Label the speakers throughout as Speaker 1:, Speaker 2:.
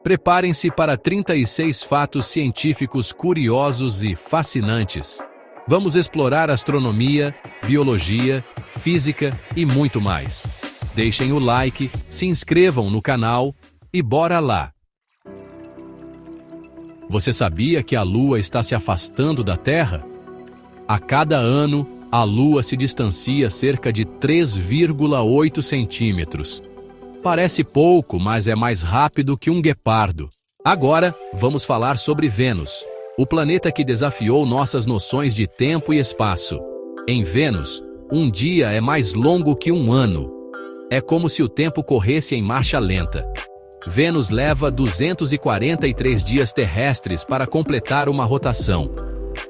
Speaker 1: Preparem-se para 36 fatos científicos curiosos e fascinantes. Vamos explorar astronomia, biologia, física e muito mais. Deixem o like, se inscrevam no canal e bora lá! Você sabia que a Lua está se afastando da Terra? A cada ano, a Lua se distancia cerca de 3,8 centímetros. Parece pouco, mas é mais rápido que um guepardo. Agora, vamos falar sobre Vênus, o planeta que desafiou nossas noções de tempo e espaço. Em Vênus, um dia é mais longo que um ano. É como se o tempo corresse em marcha lenta. Vênus leva 243 dias terrestres para completar uma rotação.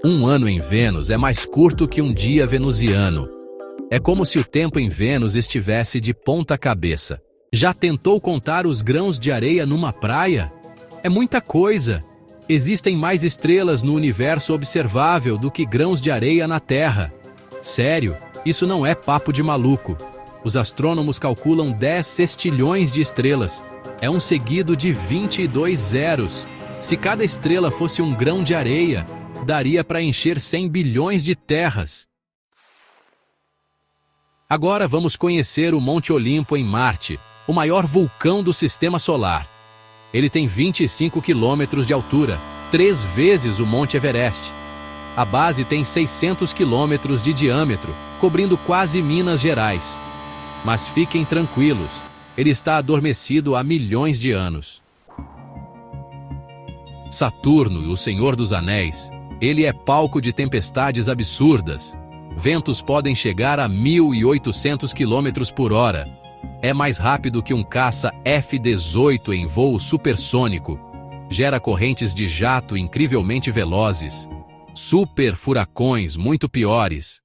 Speaker 1: Um ano em Vênus é mais curto que um dia venusiano. É como se o tempo em Vênus estivesse de ponta cabeça. Já tentou contar os grãos de areia numa praia? É muita coisa. Existem mais estrelas no universo observável do que grãos de areia na Terra. Sério, isso não é papo de maluco. Os astrônomos calculam 10 sextilhões de estrelas. É um seguido de 22 zeros. Se cada estrela fosse um grão de areia, daria para encher 100 bilhões de terras. Agora vamos conhecer o Monte Olimpo em Marte, o maior vulcão do Sistema Solar. Ele tem 25 quilômetros de altura, 3 vezes o Monte Everest. A base tem 600 quilômetros de diâmetro, cobrindo quase Minas Gerais. Mas fiquem tranquilos, ele está adormecido há milhões de anos. Saturno, o Senhor dos Anéis, ele é palco de tempestades absurdas. Ventos podem chegar a 1.800 km por hora. É mais rápido que um caça F-18 em voo supersônico. Gera correntes de jato incrivelmente velozes. Super furacões muito piores.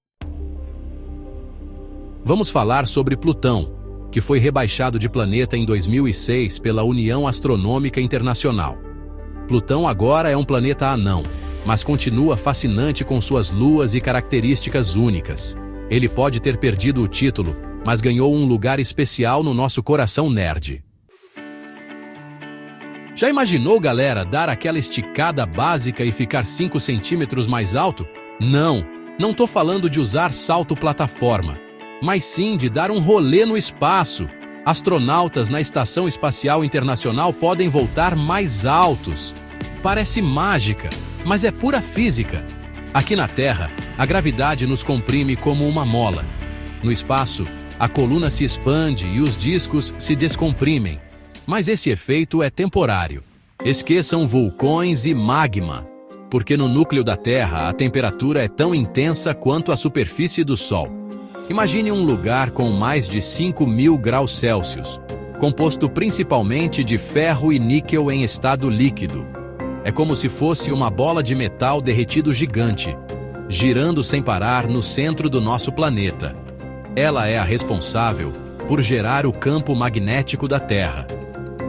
Speaker 1: Vamos falar sobre Plutão, que foi rebaixado de planeta em 2006 pela União Astronômica Internacional. Plutão agora é um planeta anão, mas continua fascinante com suas luas e características únicas. Ele pode ter perdido o título, mas ganhou um lugar especial no nosso coração nerd. Já imaginou, galera, dar aquela esticada básica e ficar 5 centímetros mais alto? Não tô falando de usar salto plataforma, mas sim de dar um rolê no espaço. Astronautas na Estação Espacial Internacional podem voltar mais altos. Parece mágica, mas é pura física. Aqui na Terra, a gravidade nos comprime como uma mola. No espaço, a coluna se expande e os discos se descomprimem. Mas esse efeito é temporário. Esqueçam vulcões e magma, porque no núcleo da Terra a temperatura é tão intensa quanto a superfície do Sol. Imagine um lugar com mais de 5.000 graus Celsius, composto principalmente de ferro e níquel em estado líquido. É como se fosse uma bola de metal derretido gigante, girando sem parar no centro do nosso planeta. Ela é a responsável por gerar o campo magnético da Terra,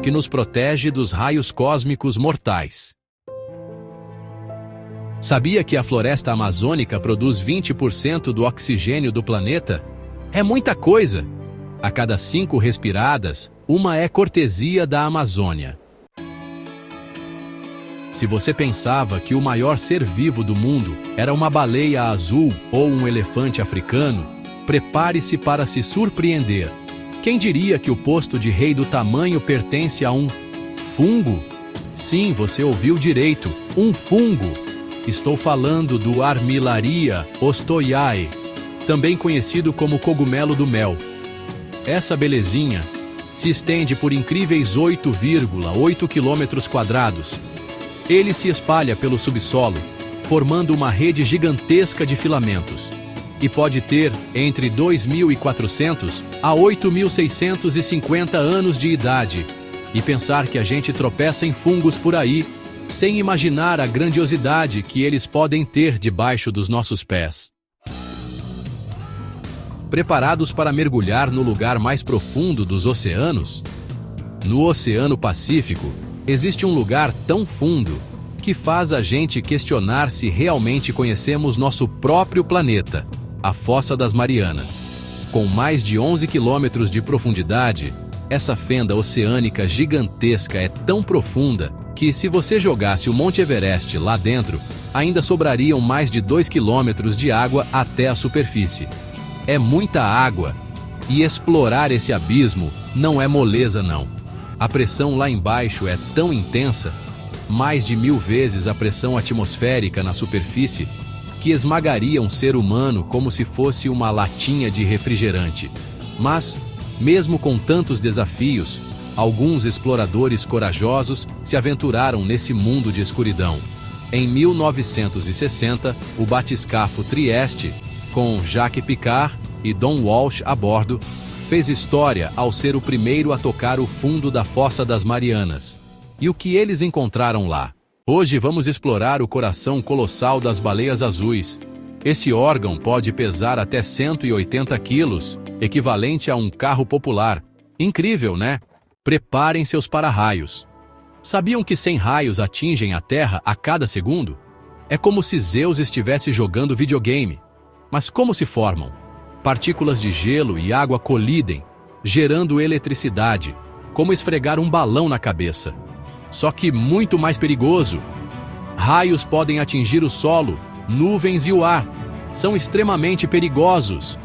Speaker 1: que nos protege dos raios cósmicos mortais. Sabia que a floresta amazônica produz 20% do oxigênio do planeta? É muita coisa! A cada 5 respiradas, uma é cortesia da Amazônia. Se você pensava que o maior ser vivo do mundo era uma baleia azul ou um elefante africano, prepare-se para se surpreender. Quem diria que o posto de rei do tamanho pertence a um fungo? Sim, você ouviu direito, um fungo. Estou falando do Armillaria ostoiae, também conhecido como cogumelo do mel. Essa belezinha se estende por incríveis 8,8 km². Ele se espalha pelo subsolo, formando uma rede gigantesca de filamentos. E pode ter entre 2.400 a 8.650 anos de idade. E pensar que a gente tropeça em fungos por aí, sem imaginar a grandiosidade que eles podem ter debaixo dos nossos pés. Preparados para mergulhar no lugar mais profundo dos oceanos? No Oceano Pacífico, existe um lugar tão fundo que faz a gente questionar se realmente conhecemos nosso próprio planeta, a Fossa das Marianas. Com mais de 11 quilômetros de profundidade, Essa fenda oceânica gigantesca é tão profunda que, se você jogasse o Monte Everest lá dentro, ainda sobrariam mais de 2 quilômetros de água até a superfície. É muita água, e explorar esse abismo não é moleza não. A pressão lá embaixo é tão intensa, mais de 1000 vezes a pressão atmosférica na superfície, que esmagaria um ser humano como se fosse uma latinha de refrigerante. Mas, mesmo com tantos desafios, alguns exploradores corajosos se aventuraram nesse mundo de escuridão. Em 1960, o batiscafo Trieste, com Jacques Piccard e Don Walsh a bordo, fez história ao ser o primeiro a tocar o fundo da Fossa das Marianas. E o que eles encontraram lá? Hoje vamos explorar o coração colossal das baleias azuis. Esse órgão pode pesar até 180 quilos, equivalente a um carro popular. Incrível, né? Preparem seus para-raios. Sabiam que 100 raios atingem a Terra a cada segundo? É como se Zeus estivesse jogando videogame. Mas como se formam? Partículas de gelo e água colidem, gerando eletricidade, como esfregar um balão na cabeça. Só que muito mais perigoso. Raios podem atingir o solo, nuvens e o ar. São extremamente perigosos.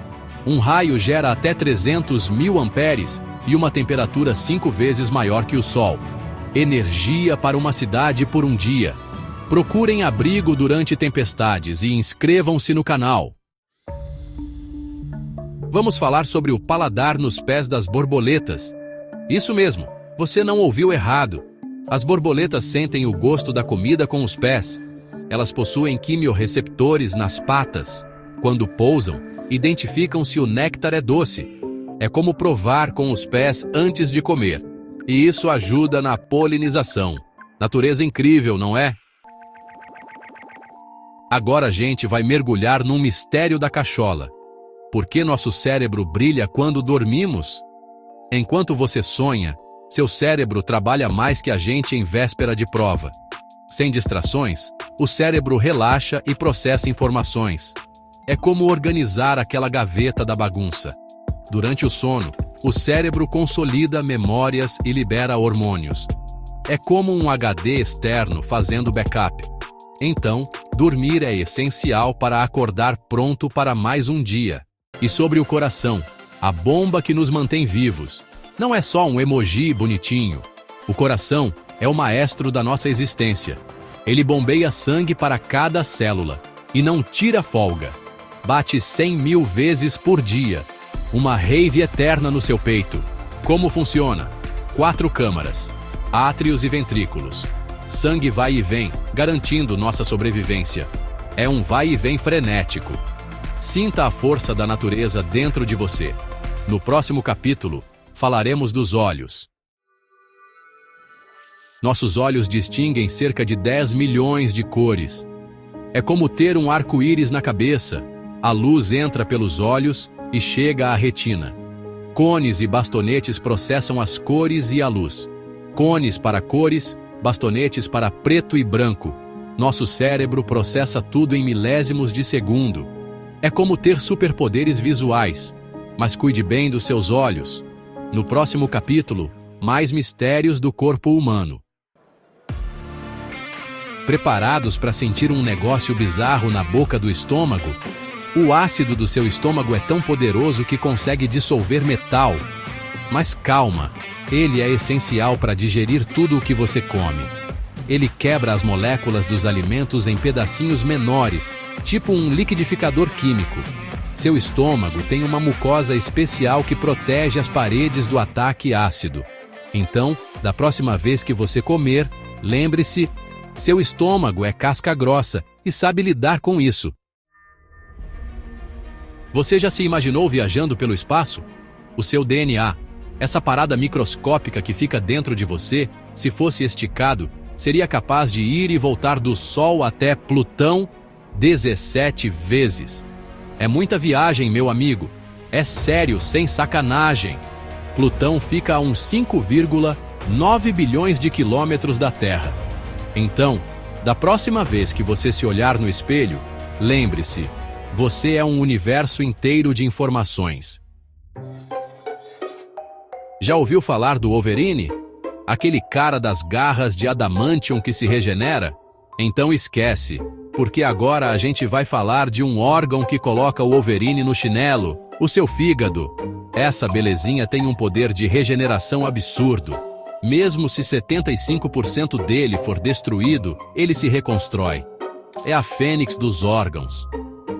Speaker 1: Um raio gera até 300.000 amperes e uma temperatura 5 vezes maior que o Sol. Energia para uma cidade por um dia. Procurem abrigo durante tempestades e inscrevam-se no canal. Vamos falar sobre o paladar nos pés das borboletas. Isso mesmo, você não ouviu errado. As borboletas sentem o gosto da comida com os pés. Elas possuem quimiorreceptores nas patas. Quando pousam, identificam se o néctar é doce. É como provar com os pés antes de comer. E isso ajuda na polinização. Natureza incrível, não é? Agora a gente vai mergulhar num mistério da cachola. Por que nosso cérebro brilha quando dormimos? Enquanto você sonha, seu cérebro trabalha mais que a gente em véspera de prova. Sem distrações, o cérebro relaxa e processa informações. É como organizar aquela gaveta da bagunça. Durante o sono, o cérebro consolida memórias e libera hormônios. É como um HD externo fazendo backup. Então, dormir é essencial para acordar pronto para mais um dia. E sobre o coração, a bomba que nos mantém vivos. Não é só um emoji bonitinho. O coração é o maestro da nossa existência. Ele bombeia sangue para cada célula e não tira folga. Bate 100.000 vezes por dia. Uma rave eterna no seu peito. Como funciona? 4 câmaras, átrios e ventrículos. Sangue vai e vem, garantindo nossa sobrevivência. É um vai e vem frenético. Sinta a força da natureza dentro de você. No próximo capítulo, falaremos dos olhos. Nossos olhos distinguem cerca de 10 milhões de cores. É como ter um arco-íris na cabeça. A luz entra pelos olhos e chega à retina. Cones e bastonetes processam as cores e a luz. Cones para cores, bastonetes para preto e branco. Nosso cérebro processa tudo em milésimos de segundo. É como ter superpoderes visuais. Mas cuide bem dos seus olhos. No próximo capítulo, mais mistérios do corpo humano. Preparados para sentir um negócio bizarro na boca do estômago? O ácido do seu estômago é tão poderoso que consegue dissolver metal. Mas calma, ele é essencial para digerir tudo o que você come. Ele quebra as moléculas dos alimentos em pedacinhos menores, tipo um liquidificador químico. Seu estômago tem uma mucosa especial que protege as paredes do ataque ácido. Então, da próxima vez que você comer, lembre-se, seu estômago é casca grossa e sabe lidar com isso. Você já se imaginou viajando pelo espaço? O seu DNA, essa parada microscópica que fica dentro de você, se fosse esticado, seria capaz de ir e voltar do Sol até Plutão 17 vezes. É muita viagem, meu amigo. É sério, sem sacanagem. Plutão fica a uns 5,9 bilhões de quilômetros da Terra. Então, da próxima vez que você se olhar no espelho, lembre-se, você é um universo inteiro de informações. Já ouviu falar do Wolverine? Aquele cara das garras de adamantium que se regenera? Então esquece, porque agora a gente vai falar de um órgão que coloca o Wolverine no chinelo, o seu fígado. Essa belezinha tem um poder de regeneração absurdo. Mesmo se 75% dele for destruído, ele se reconstrói. É a fênix dos órgãos.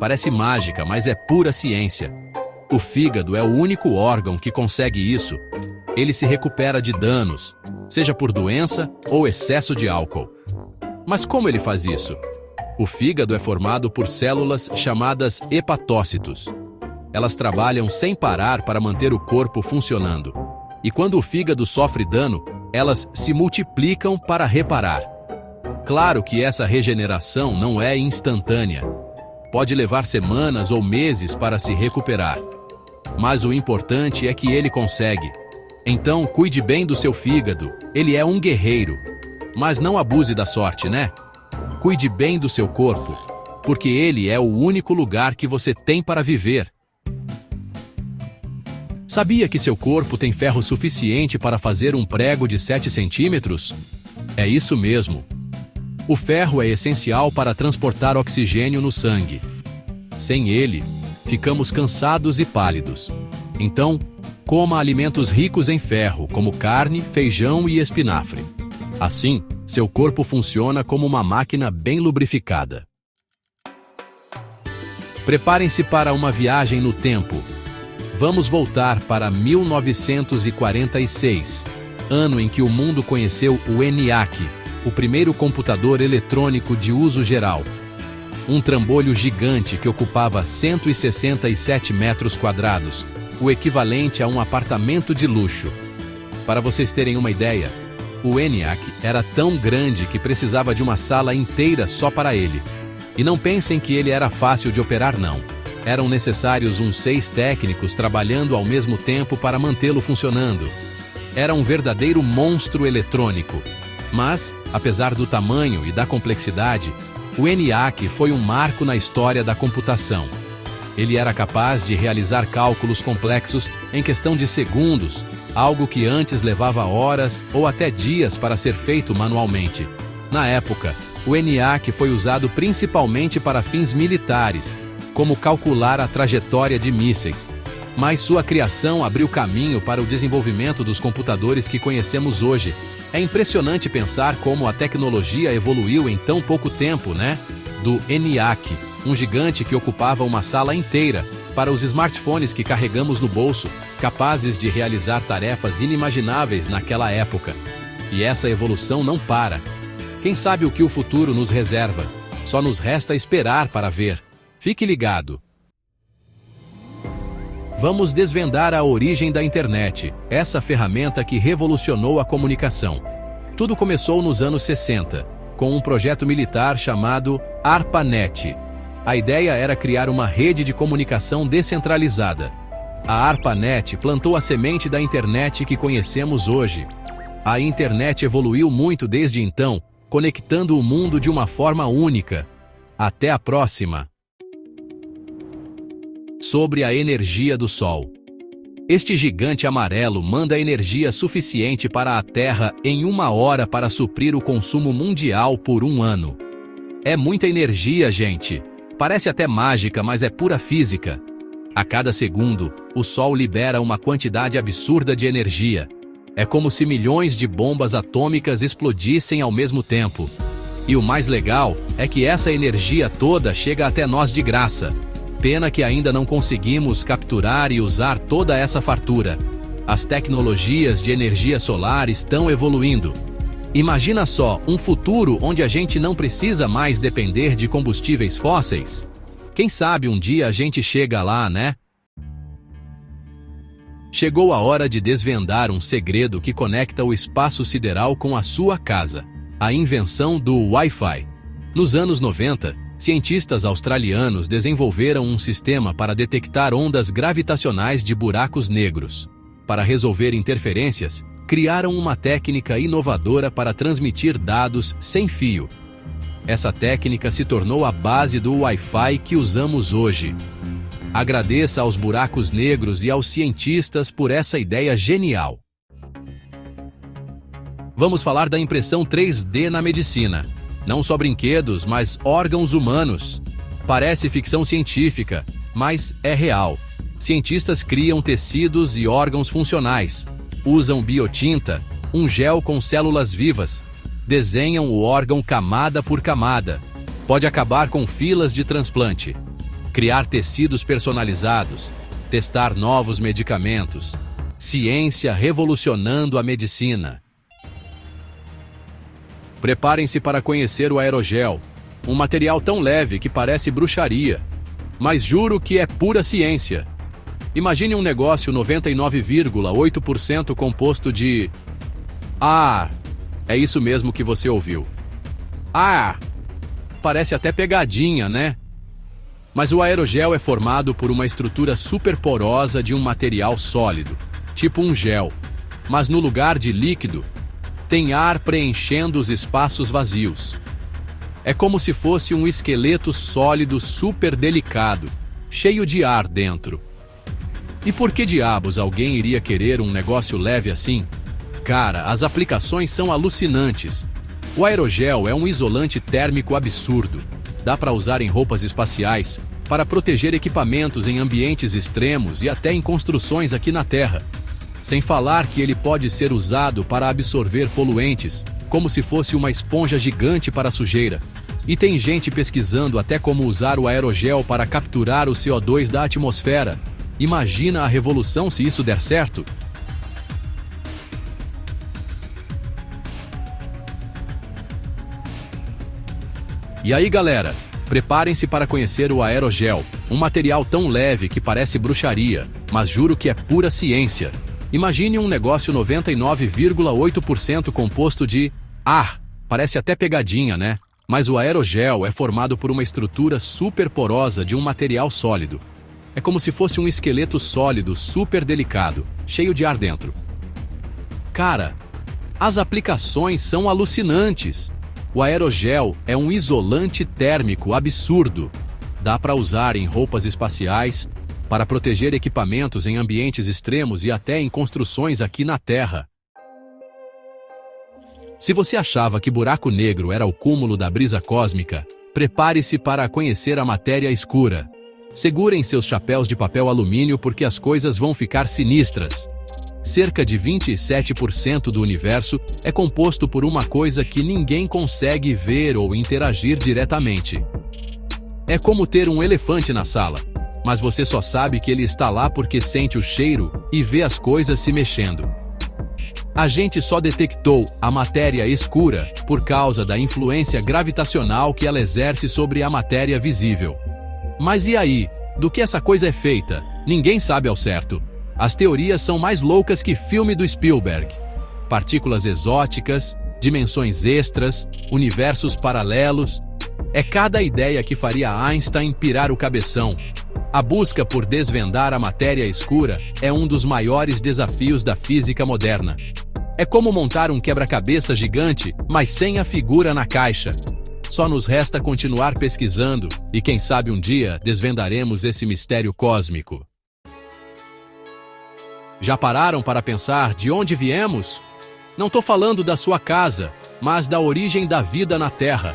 Speaker 1: Parece mágica, mas é pura ciência. O fígado é o único órgão que consegue isso. Ele se recupera de danos, seja por doença ou excesso de álcool. Mas como ele faz isso? O fígado é formado por células chamadas hepatócitos. Elas trabalham sem parar para manter o corpo funcionando. E quando o fígado sofre dano, elas se multiplicam para reparar. Claro que essa regeneração não é instantânea. Pode levar semanas ou meses para se recuperar. Mas o importante é que ele consegue. Então, cuide bem do seu fígado. Ele é um guerreiro. Mas não abuse da sorte, né? Cuide bem do seu corpo, porque ele é o único lugar que você tem para viver. Sabia que seu corpo tem ferro suficiente para fazer um prego de 7 centímetros? É isso mesmo. O ferro é essencial para transportar oxigênio no sangue. Sem ele, ficamos cansados e pálidos. Então, coma alimentos ricos em ferro, como carne, feijão e espinafre. Assim, seu corpo funciona como uma máquina bem lubrificada. Preparem-se para uma viagem no tempo. Vamos voltar para 1946, ano em que o mundo conheceu o ENIAC, o primeiro computador eletrônico de uso geral. Um trambolho gigante que ocupava 167 metros quadrados, o equivalente a um apartamento de luxo. Para vocês terem uma ideia, o ENIAC era tão grande que precisava de uma sala inteira só para ele. E não pensem que ele era fácil de operar, não. Eram necessários uns 6 técnicos trabalhando ao mesmo tempo para mantê-lo funcionando. Era um verdadeiro monstro eletrônico. Mas, apesar do tamanho e da complexidade, o ENIAC foi um marco na história da computação. Ele era capaz de realizar cálculos complexos em questão de segundos, algo que antes levava horas ou até dias para ser feito manualmente. Na época, o ENIAC foi usado principalmente para fins militares, como calcular a trajetória de mísseis. Mas sua criação abriu caminho para o desenvolvimento dos computadores que conhecemos hoje. É impressionante pensar como a tecnologia evoluiu em tão pouco tempo, né? Do ENIAC, um gigante que ocupava uma sala inteira, para os smartphones que carregamos no bolso, capazes de realizar tarefas inimagináveis naquela época. E essa evolução não para. Quem sabe o que o futuro nos reserva? Só nos resta esperar para ver. Fique ligado. Vamos desvendar a origem da internet, essa ferramenta que revolucionou a comunicação. Tudo começou nos anos 60, com um projeto militar chamado ARPANET. A ideia era criar uma rede de comunicação descentralizada. A ARPANET plantou a semente da internet que conhecemos hoje. A internet evoluiu muito desde então, conectando o mundo de uma forma única. Até a próxima! Sobre a energia do Sol. Este gigante amarelo manda energia suficiente para a Terra em 1 hora para suprir o consumo mundial por 1 ano. É muita energia, gente! Parece até mágica, mas é pura física. A cada segundo, o Sol libera uma quantidade absurda de energia. É como se milhões de bombas atômicas explodissem ao mesmo tempo. E o mais legal é que essa energia toda chega até nós de graça. Pena que ainda não conseguimos capturar e usar toda essa fartura. As tecnologias de energia solar estão evoluindo. Imagina só, um futuro onde a gente não precisa mais depender de combustíveis fósseis? Quem sabe um dia a gente chega lá, né? Chegou a hora de desvendar um segredo que conecta o espaço sideral com a sua casa: a invenção do Wi-Fi. Nos anos 90, cientistas australianos desenvolveram um sistema para detectar ondas gravitacionais de buracos negros. Para resolver interferências, criaram uma técnica inovadora para transmitir dados sem fio. Essa técnica se tornou a base do Wi-Fi que usamos hoje. Agradeça aos buracos negros e aos cientistas por essa ideia genial. Vamos falar da impressão 3D na medicina. Não só brinquedos, mas órgãos humanos. Parece ficção científica, mas é real. Cientistas criam tecidos e órgãos funcionais, usam biotinta, um gel com células vivas, desenham o órgão camada por camada. Pode acabar com filas de transplante, criar tecidos personalizados, testar novos medicamentos. Ciência revolucionando a medicina. Preparem-se para conhecer o aerogel, um material tão leve que parece bruxaria, mas juro que é pura ciência. Imagine um negócio 99,8% composto de ar. É isso mesmo que você ouviu. Ar. Parece até pegadinha, né? Mas o aerogel é formado por uma estrutura super porosa de um material sólido, tipo um gel. Mas no lugar de líquido, tem ar preenchendo os espaços vazios. É como se fosse um esqueleto sólido super delicado, cheio de ar dentro. E por que diabos alguém iria querer um negócio leve assim? Cara, as aplicações são alucinantes. O aerogel é um isolante térmico absurdo. Dá para usar em roupas espaciais, para proteger equipamentos em ambientes extremos e até em construções aqui na Terra. Sem falar que ele pode ser usado para absorver poluentes, como se fosse uma esponja gigante para a sujeira. E tem gente pesquisando até como usar o aerogel para capturar o CO2 da atmosfera. Imagina a revolução se isso der certo. E aí, galera, preparem-se para conhecer o aerogel, um material tão leve que parece bruxaria, mas juro que é pura ciência. Imagine um negócio 99,8% composto de ar. Parece até pegadinha, né? Mas o aerogel é formado por uma estrutura super porosa de um material sólido. É como se fosse um esqueleto sólido super delicado, cheio de ar dentro. Cara, as aplicações são alucinantes. O aerogel é um isolante térmico absurdo. Dá para usar em roupas espaciais, para proteger equipamentos em ambientes extremos e até em construções aqui na Terra. Se você achava que buraco negro era o cúmulo da brisa cósmica, prepare-se para conhecer a matéria escura. Segurem seus chapéus de papel alumínio porque as coisas vão ficar sinistras. Cerca de 27% do universo é composto por uma coisa que ninguém consegue ver ou interagir diretamente. É como ter um elefante na sala, mas você só sabe que ele está lá porque sente o cheiro e vê as coisas se mexendo. A gente só detectou a matéria escura por causa da influência gravitacional que ela exerce sobre a matéria visível. Mas e aí? Do que essa coisa é feita? Ninguém sabe ao certo. As teorias são mais loucas que filme do Spielberg. Partículas exóticas, dimensões extras, universos paralelos. É cada ideia que faria Einstein pirar o cabeção. A busca por desvendar a matéria escura é um dos maiores desafios da física moderna. É como montar um quebra-cabeça gigante, mas sem a figura na caixa. Só nos resta continuar pesquisando e quem sabe um dia desvendaremos esse mistério cósmico. Já pararam para pensar de onde viemos? Não estou falando da sua casa, mas da origem da vida na Terra.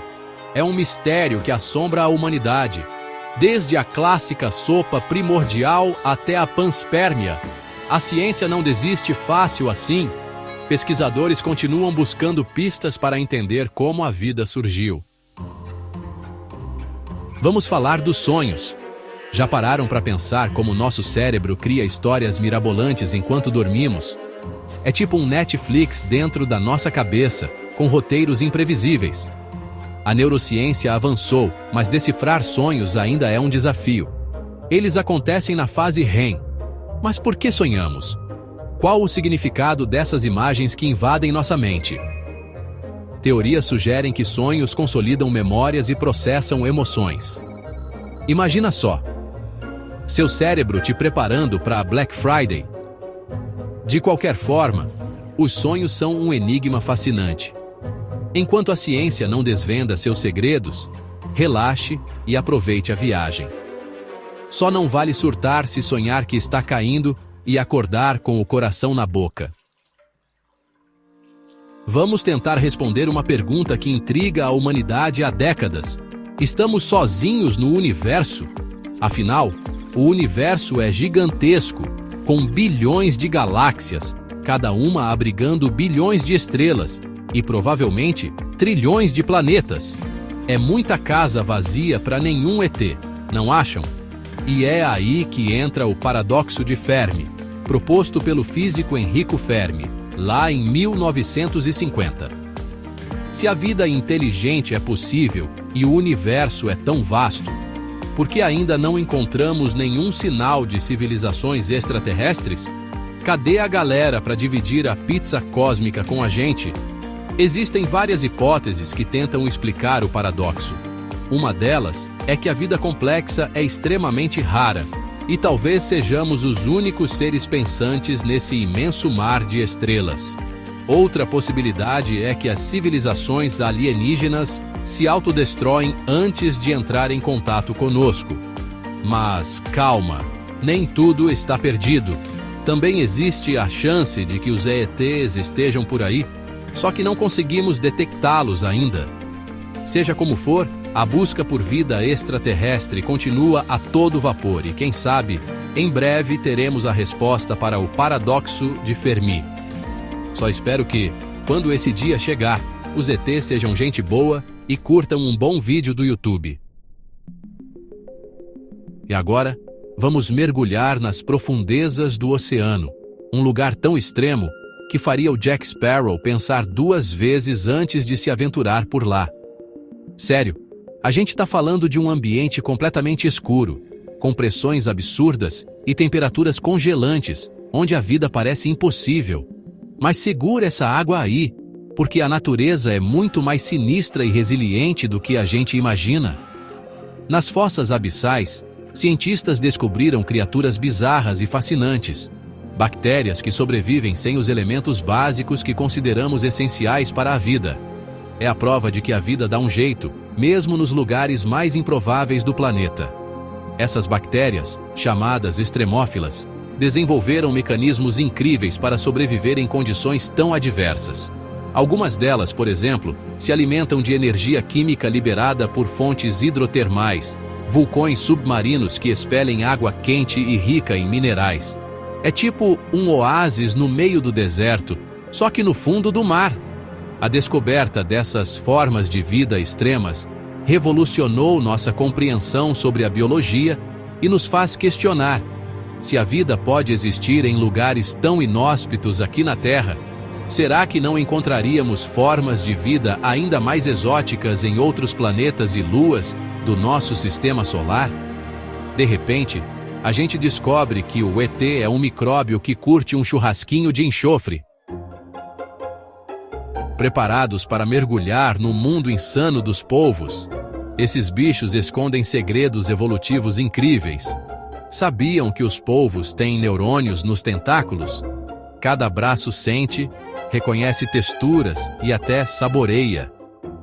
Speaker 1: É um mistério que assombra a humanidade. Desde a clássica sopa primordial até a panspermia. A ciência não desiste fácil assim. Pesquisadores continuam buscando pistas para entender como a vida surgiu. Vamos falar dos sonhos. Já pararam para pensar como nosso cérebro cria histórias mirabolantes enquanto dormimos? É tipo um Netflix dentro da nossa cabeça, com roteiros imprevisíveis. A neurociência avançou, mas decifrar sonhos ainda é um desafio. Eles acontecem na fase REM. Mas por que sonhamos? Qual o significado dessas imagens que invadem nossa mente? Teorias sugerem que sonhos consolidam memórias e processam emoções. Imagina só. Seu cérebro te preparando para Black Friday. De qualquer forma, os sonhos são um enigma fascinante. Enquanto a ciência não desvenda seus segredos, relaxe e aproveite a viagem. Só não vale surtar se sonhar que está caindo e acordar com o coração na boca. Vamos tentar responder uma pergunta que intriga a humanidade há décadas. Estamos sozinhos no universo? Afinal, o universo é gigantesco, com bilhões de galáxias, cada uma abrigando bilhões de estrelas e provavelmente trilhões de planetas. É muita casa vazia para nenhum ET, não acham? E é aí que entra o paradoxo de Fermi, proposto pelo físico Enrico Fermi, lá em 1950. Se a vida inteligente é possível e o universo é tão vasto, por que ainda não encontramos nenhum sinal de civilizações extraterrestres? Cadê a galera para dividir a pizza cósmica com a gente? Existem várias hipóteses que tentam explicar o paradoxo. Uma delas é que a vida complexa é extremamente rara e talvez sejamos os únicos seres pensantes nesse imenso mar de estrelas. Outra possibilidade é que as civilizações alienígenas se autodestroem antes de entrar em contato conosco. Mas calma, nem tudo está perdido. Também existe a chance de que os ETs estejam por aí, só que não conseguimos detectá-los ainda. Seja como for, a busca por vida extraterrestre continua a todo vapor e, quem sabe, em breve teremos a resposta para o paradoxo de Fermi. Só espero que, quando esse dia chegar, os ETs sejam gente boa e curtam um bom vídeo do YouTube. E agora, vamos mergulhar nas profundezas do oceano, um lugar tão extremo que faria o Jack Sparrow pensar 2 vezes antes de se aventurar por lá. Sério, a gente está falando de um ambiente completamente escuro, com pressões absurdas e temperaturas congelantes, onde a vida parece impossível. Mas segura essa água aí, porque a natureza é muito mais sinistra e resiliente do que a gente imagina. Nas fossas abissais, cientistas descobriram criaturas bizarras e fascinantes. Bactérias que sobrevivem sem os elementos básicos que consideramos essenciais para a vida. É a prova de que a vida dá um jeito, mesmo nos lugares mais improváveis do planeta. Essas bactérias, chamadas extremófilas, desenvolveram mecanismos incríveis para sobreviver em condições tão adversas. Algumas delas, por exemplo, se alimentam de energia química liberada por fontes hidrotermais, vulcões submarinos que expelem água quente e rica em minerais. É tipo um oásis no meio do deserto, só que no fundo do mar. A descoberta dessas formas de vida extremas revolucionou nossa compreensão sobre a biologia e nos faz questionar: se a vida pode existir em lugares tão inóspitos aqui na Terra, será que não encontraríamos formas de vida ainda mais exóticas em outros planetas e luas do nosso sistema solar? De repente, a gente descobre que o ET é um micróbio que curte um churrasquinho de enxofre. Preparados para mergulhar no mundo insano dos polvos, esses bichos escondem segredos evolutivos incríveis. Sabiam que os polvos têm neurônios nos tentáculos? Cada braço sente, reconhece texturas e até saboreia.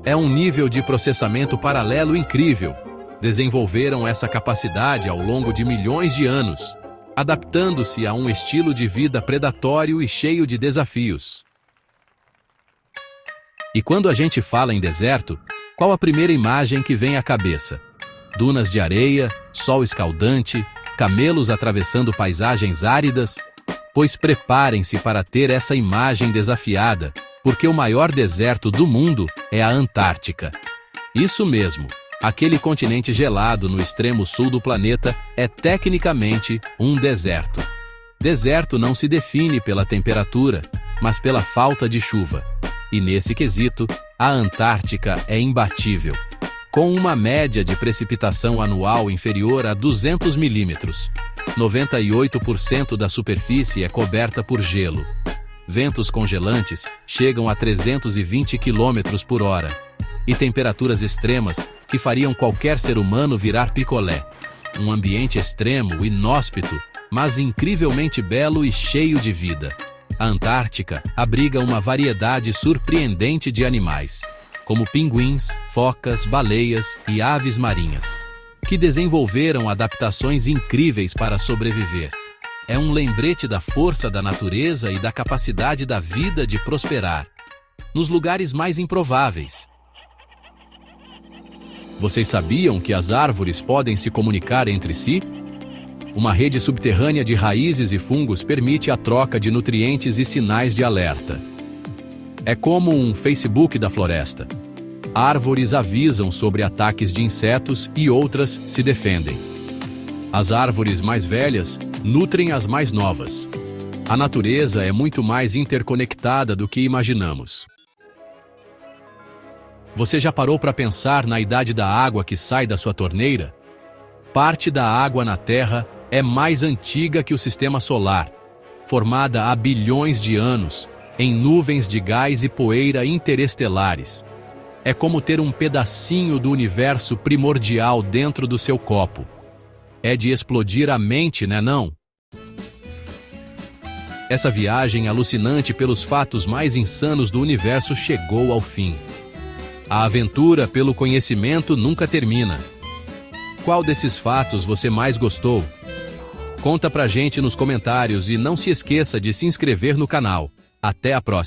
Speaker 1: É um nível de processamento paralelo incrível. Desenvolveram essa capacidade ao longo de milhões de anos, adaptando-se a um estilo de vida predatório e cheio de desafios. E quando a gente fala em deserto, qual a primeira imagem que vem à cabeça? Dunas de areia, sol escaldante, camelos atravessando paisagens áridas? Pois preparem-se para ter essa imagem desafiada, porque o maior deserto do mundo é a Antártica. Isso mesmo. Aquele continente gelado no extremo sul do planeta é tecnicamente um deserto. Deserto não se define pela temperatura, mas pela falta de chuva. E nesse quesito, a Antártica é imbatível. Com uma média de precipitação anual inferior a 200 milímetros, 98% da superfície é coberta por gelo. Ventos congelantes chegam a 320 km por hora. E temperaturas extremas que fariam qualquer ser humano virar picolé. Um ambiente extremo, inóspito, mas incrivelmente belo e cheio de vida. A Antártica abriga uma variedade surpreendente de animais, como pinguins, focas, baleias e aves marinhas, que desenvolveram adaptações incríveis para sobreviver. É um lembrete da força da natureza e da capacidade da vida de prosperar. nos lugares mais improváveis. Vocês sabiam que as árvores podem se comunicar entre si? Uma rede subterrânea de raízes e fungos permite a troca de nutrientes e sinais de alerta. É como um Facebook da floresta. Árvores avisam sobre ataques de insetos e outras se defendem. As árvores mais velhas nutrem as mais novas. A natureza é muito mais interconectada do que imaginamos. Você já parou para pensar na idade da água que sai da sua torneira? Parte da água na Terra é mais antiga que o Sistema Solar, formada há bilhões de anos, em nuvens de gás e poeira interestelares. É como ter um pedacinho do universo primordial dentro do seu copo. É de explodir a mente, né não? Essa viagem alucinante pelos fatos mais insanos do universo chegou ao fim. A aventura pelo conhecimento nunca termina. Qual desses fatos você mais gostou? Conta pra gente nos comentários e não se esqueça de se inscrever no canal. Até a próxima!